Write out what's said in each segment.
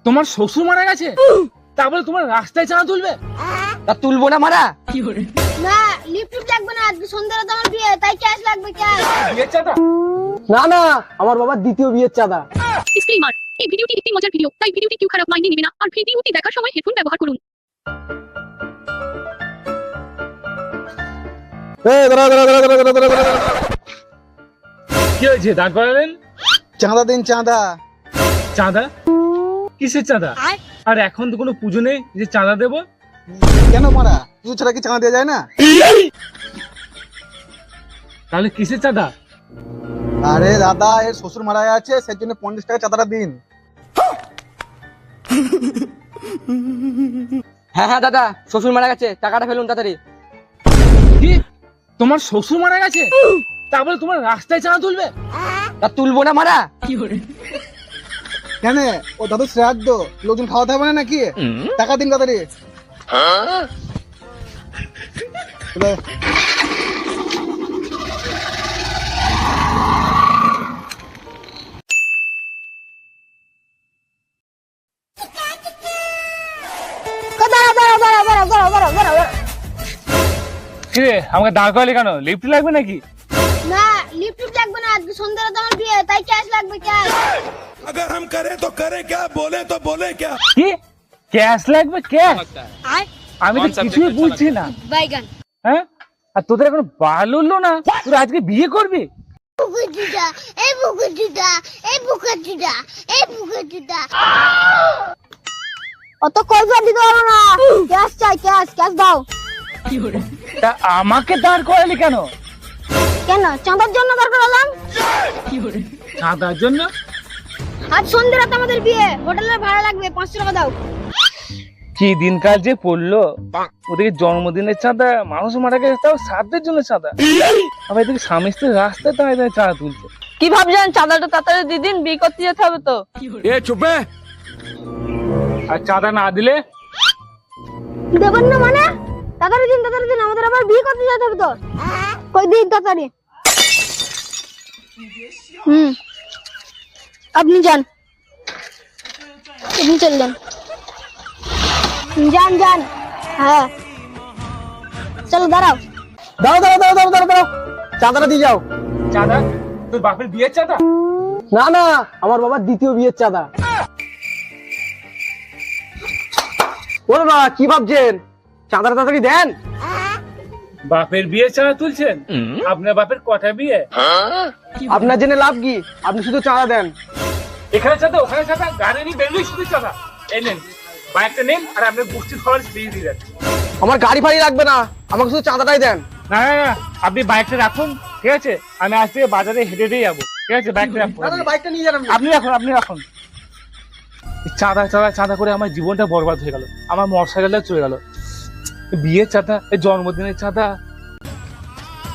তোমার শ্বশুর মারা গেছে, তারপরে তোমার রাস্তায় চাঁদা তুলবে? তা তুলবো না মারা? না লিফট লাগবে না, আজকে সন্ধ্যাবেলা তো আমার বিয়ে, তাই ক্যাশ লাগবে ক্যাশ। বিয়ের চাঁদা? না না, আমার বাবার দ্বিতীয় বিয়ের চাঁদা। ডিসক্লেইমার, এই ভিডিওটি একটি মজার ভিডিও, তাই ভিডিওটি কেউ খারাপ মাইন্ডে নেবে না, আর ভিডিওটি দেখার সময় হেডফোন ব্যবহার করুন। কি হয়েছে, দাঁড় করালেন? চাঁদা দিন চাঁদা। চাঁদা? কিসের চাঁদা? আর এখন তো কোনো পুজো নেই যে চাঁদা দেবো। কেন মারা, পুজো ছাড়া কি চাঁদা দেওয়া যায় না? তাহলে কিসের চাঁদা? আরে দাদা, এর শ্বশুর মারা গেছে, সেই জন্য 50 টাকা চাঁদাটা দিন। হ্যাঁ হ্যাঁ দাদা, শ্বশুর মারা গেছে, টাকাটা ফেলুন তাড়াতাড়ি। কি, তোমার শ্বশুর মারা গেছে, তারপরে তোমার রাস্তায় চাঁদা তুলবে? তা তুলবো না মারা? কেন, ও দাদু শ্রাদ্ধ, লোকজন খাওয়াতে হবে না নাকি? টাকা দিন তাড়াতাড়ি। কি রে, আমাকে দাঁড় করালি কেন? লিফট লাগবে নাকি? না লিফট লাগবে না, আজকে সন্ধ্যাবেলা তো আমার বিয়ে, তাই ক্যাশ লাগবে ক্যাশ। अगर हम करें तो करें क्या, बोले तो बोले क्या। কি ক্যাশ লাগবে? ক্যাশ? আমি তো কিছুই বুঝছি না। বাইগান হ্যাঁ, আর তোদের এখন বাল উঠলো না, তোরা আজকে বিয়ে করবি? বুকুচুদা, এই বুকুচুদা, এই বুকুচুদা, এই বুকুচুদা। অত কইবা দিতে পারো না, ক্যাশ চাই, ক্যাশ ক্যাশ দাও। তা আমাকে দাঁড় করালি কেন? কেন, চাঁদার জন্য দরকার হলাম। চাঁদার জন্য? আজ সন্ধ্যা রাতে আমাদের বিয়ে, হোটেলের ভাড়া লাগবে 500 টাকা দাও। কি দিনকাল যে পড়লো, ওদিকে জন্মদিনের চাঁদা, মানুষ মারা গেছে তাও শ্রাদ্ধের জন্য চাঁদা, আবার এদিকে স্বামী স্ত্রীর রাস্তায় দাঁড়িয়ে দাঁড়িয়ে চাঁদা তুলছে। কি ভাবছেন, চাঁদাটা তাড়াতাড়ি দিয়ে দিন, বিয়ে করতে যেতে হবে তো। ए चुप है। আর চাঁদা না দিলে? দেবেন না মানে? তাড়াতাড়ি দিন, আমাদের আবার বিয়ে করতে যেতে হবে তো। কই দিন তাড়াতাড়ি। আপনি যান, আপনি চলে যান, যান যান। হ্যাঁ চলো, দাঁড়াও। দাঁড়াও দাঁড়াও দাঁড়াও দাঁড়াও দাঁড়াও, চাঁদাটা দিয়ে যাও। চাঁদা? তোর বাপের বিয়ের চাঁদা? না না, আমার বাবার দ্বিতীয় বিয়ের চাঁদা। ও বাবা, কি ভাবছেন, চাঁদাটা তাড়াতাড়ি দেন। বাপের বিয়ের চাঁদা তুলছেন? আপনার বাপের কটা বিয়ে? আপনার জেনে লাভ কি, আপনি শুধু চাঁদা দেন। এখানে চাঁদা, ওখানে চাঁদা, গাড়ি নিয়ে বেরোলেই শুধু চাঁদা। এই নেন বাইকটা নেন, আর আপনার গোষ্ঠীর খরচ দিয়ে দিয়ে দেন। আমার গাড়ি ফাড়ি লাগবে না, আমাকে শুধু চাঁদাটাই দেন। না না না, আপনি বাইকটা রাখুন, ঠিক আছে? আমি আজ থেকে বাজারে হেঁটে হেঁটেই যাবো, ঠিক আছে? বাইকটা রাখুন, বাইকটা নিয়ে যান। আপনি রাখুন, আপনি রাখুন। এই চাঁদা চাঁদা চাঁদা করে আমার জীবনটা বরবাদ হয়ে গেল, আমার মোটরসাইকেলটা চলে গেল। বিয়ের চাঁদা, এই জন্মদিনের চাঁদা,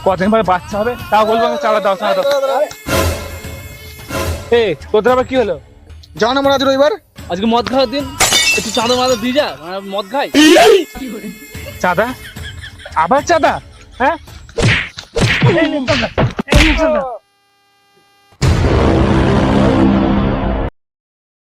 কদিন পরে বাচ্চা হবে, তাও বলবো আমি চাঁদা দাও, চাঁদা দাও। এই তোদের আবার কি হলো? জানো আমরা আজ রবিবার, আজকে মদ খাওয়ার দিন, একটু চাঁদা মাদা দিয়ে যা, মদ খাই। চাঁদা? আবার চাঁদা? হ্যাঁ, এই নিন চাঁদা, এই নিন চাঁদা।